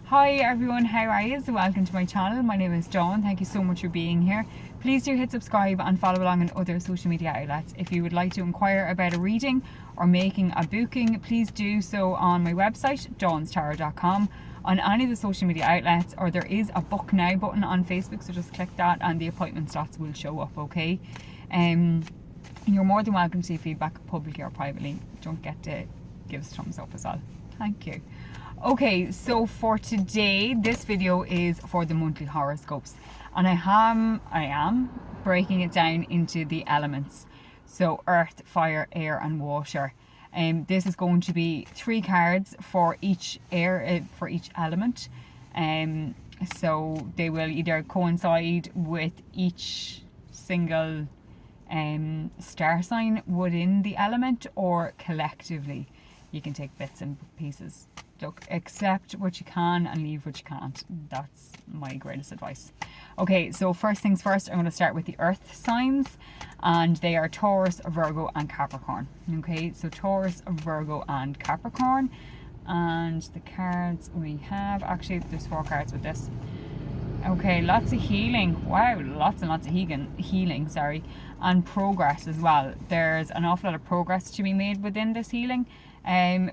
Hi everyone, how are you? Welcome to my channel. My name is Dawn. Thank you so much for being here. Please do hit subscribe and follow along on other social media outlets. If you would like to inquire about a reading or making a booking, please do so on my website, dawnstarot.com, on any of the social media outlets, or there is a book now button on Facebook, so just click that and the appointment slots will show up, okay? You're more than welcome to see feedback publicly or privately. Don't forget to give us a thumbs up as well. Thank you. Okay, so for today, this video is for the monthly horoscopes, and I am breaking it down into the elements. So earth, fire, air and water. This is going to be 3 cards for each for each element. So they will either coincide with each single star sign within the element, or collectively. You can take bits and pieces. Look, accept what you can and leave what you can't. That's my greatest advice. Okay, so first things first, I'm going to start with the earth signs, and they are Taurus, Virgo and Capricorn. Okay, so Taurus, Virgo and Capricorn. And the cards we have, actually there's 4 cards with this. Okay, lots of healing. Wow, lots and lots of healing, sorry. And progress as well. There's an awful lot of progress to be made within this healing.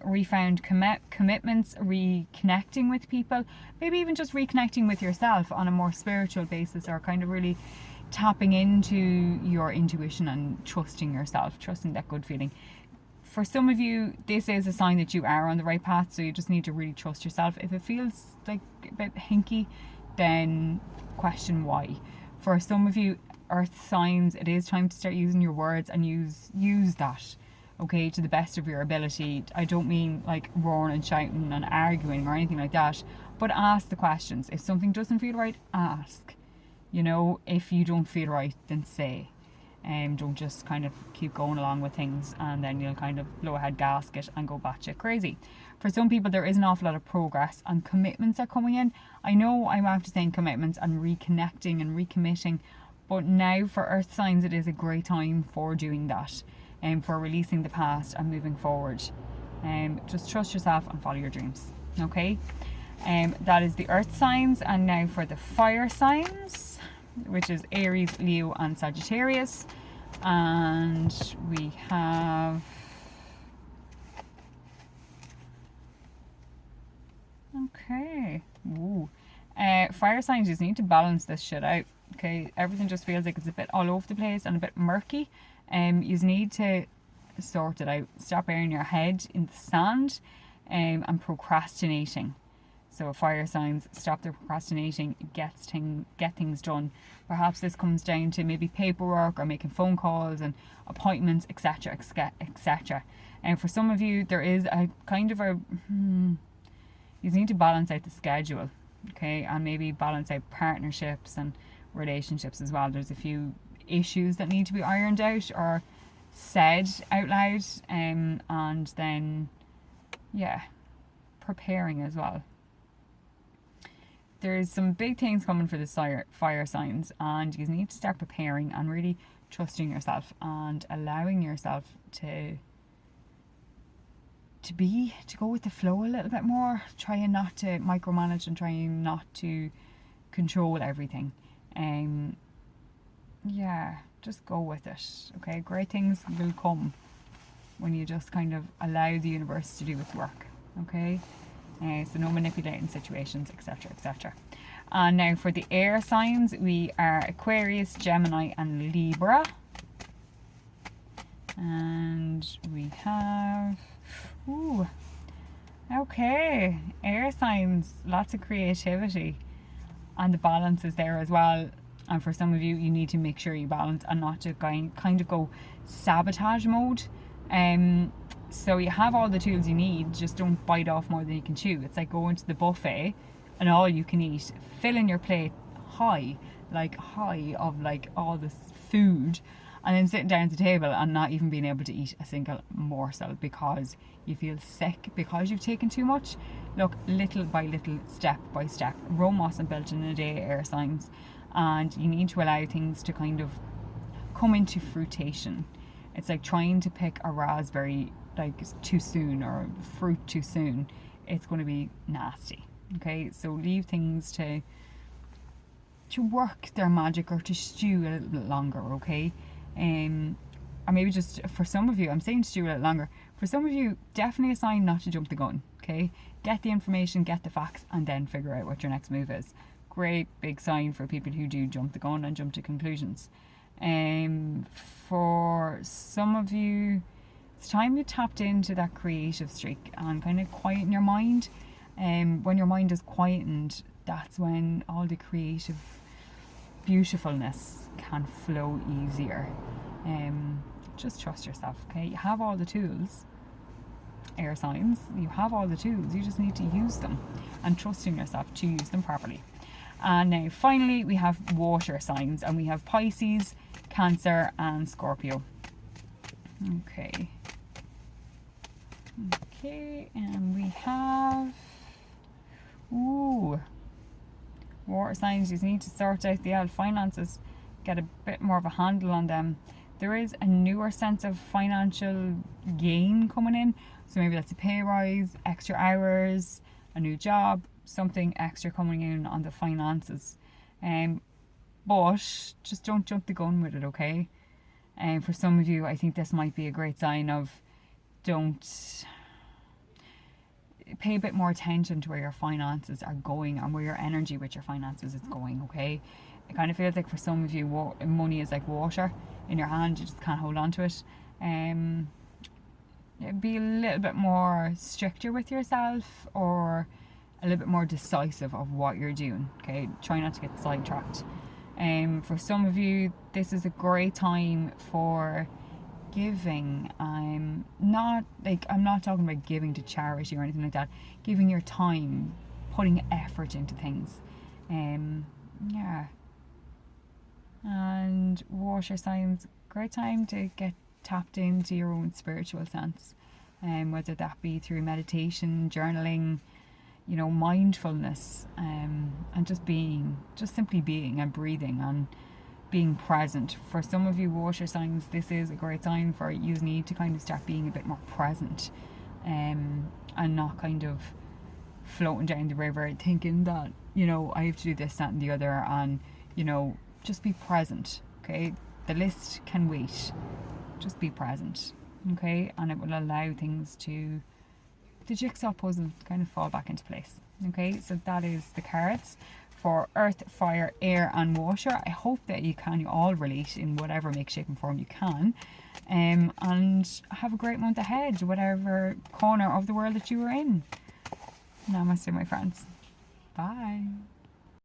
Refound commitments, reconnecting with people, maybe even just reconnecting with yourself on a more spiritual basis, or kind of really tapping into your intuition and trusting yourself, trusting that good feeling. For some of you, this is a sign that you are on the right path, so you just need to really trust yourself. If it feels like a bit hinky, then question why. For some of you earth signs, it is time to start using your words and use that, okay, to the best of your ability. I don't mean like roaring and shouting and arguing or anything like that, but ask the questions. If something doesn't feel right, ask. You know, if you don't feel right, then say. Don't just kind of keep going along with things and then you'll kind of blow a head gasket and go batshit crazy. For some people, there is an awful lot of progress and commitments are coming in. I know I'm after saying commitments and reconnecting and recommitting, but now for earth signs, it is a great time for doing that. For releasing the past and moving forward. Just trust yourself and follow your dreams, okay? That is the earth signs. And now for the fire signs, which is Aries, Leo and Sagittarius. And we have fire signs, just need to balance this shit out, okay? Everything just feels like it's a bit all over the place and a bit murky. You need to sort it out. Stop burying your head in the sand and procrastinating. So fire signs, stop the procrastinating, get things done. Perhaps this comes down to maybe paperwork or making phone calls and appointments, etc, etc. And for some of you, there is a kind of a you need to balance out the schedule, okay, and maybe balance out partnerships and relationships as well. There's a few issues that need to be ironed out or said out loud, and then preparing as well. There's some big things coming for the fire signs, and you need to start preparing and really trusting yourself and allowing yourself to go with the flow a little bit more, trying not to micromanage and trying not to control everything. Just go with it, okay? Great things will come when you just kind of allow the universe to do its work, okay? So no manipulating situations, etc, etc. And now for the air signs, we are Aquarius, Gemini and Libra. And we have okay, air signs, lots of creativity, and the balance is there as well. And for some of you, you need to make sure you balance and not to kind of go sabotage mode. So you have all the tools you need, just don't bite off more than you can chew. It's like going to the buffet and all you can eat, filling your plate high of like all this food, and then sitting down at the table and not even being able to eat a single morsel because you feel sick because you've taken too much. Look, little by little, step by step. Rome wasn't built in a day, air signs. And you need to allow things to kind of come into fruition. It's like trying to pick a raspberry like too soon or fruit too soon. It's going to be nasty. Okay, so leave things to work their magic or to stew a little bit longer, okay? Or maybe just for some of you, I'm saying stew a little longer. For some of you, definitely a sign not to jump the gun, okay? Get the information, get the facts, and then figure out what your next move is. Great big sign for people who do jump the gun and jump to conclusions. For some of you, it's time you tapped into that creative streak and kind of quieten your mind. When your mind is quietened, that's when all the creative beautifulness can flow easier. Just trust yourself, okay? You have all the tools, air signs, you have all the tools, you just need to use them and trust in yourself to use them properly. And now finally we have water signs, and we have Pisces, Cancer and Scorpio. Okay, and we have water signs. You need to sort out the finances, get a bit more of a handle on them. There is a newer sense of financial gain coming in, so maybe that's a pay rise, extra hours, a new job, something extra coming in on the finances. But just don't jump the gun with it, okay? And for some of you, I think this might be a great sign of don't pay a bit more attention to where your finances are going and where your energy with your finances is going, okay? It kind of feels like for some of you, money is like water in your hand, you just can't hold on to it. Be a little bit more stricter with yourself, or a little bit more decisive of what you're doing, okay? Try not to get sidetracked. For some of you, this is a great time for giving. I'm not talking about giving to charity or anything like that. Giving your time, putting effort into things. And water signs, great time to get tapped into your own spiritual sense, whether that be through meditation, journaling, mindfulness, and just simply being and breathing and being present. For some of you water signs, this is a great time for you need to kind of start being a bit more present, and not kind of floating down the river thinking that, I have to do this, that and the other, and, just be present, okay? The list can wait. Just be present, okay? And it will allow things the jigsaw puzzle to kind of fall back into place, okay? So that is the cards for earth, fire, air and water. I hope that you all relate in whatever make, shape and form you can. And have a great month ahead, whatever corner of the world that you are in. Namaste, my friends. Bye.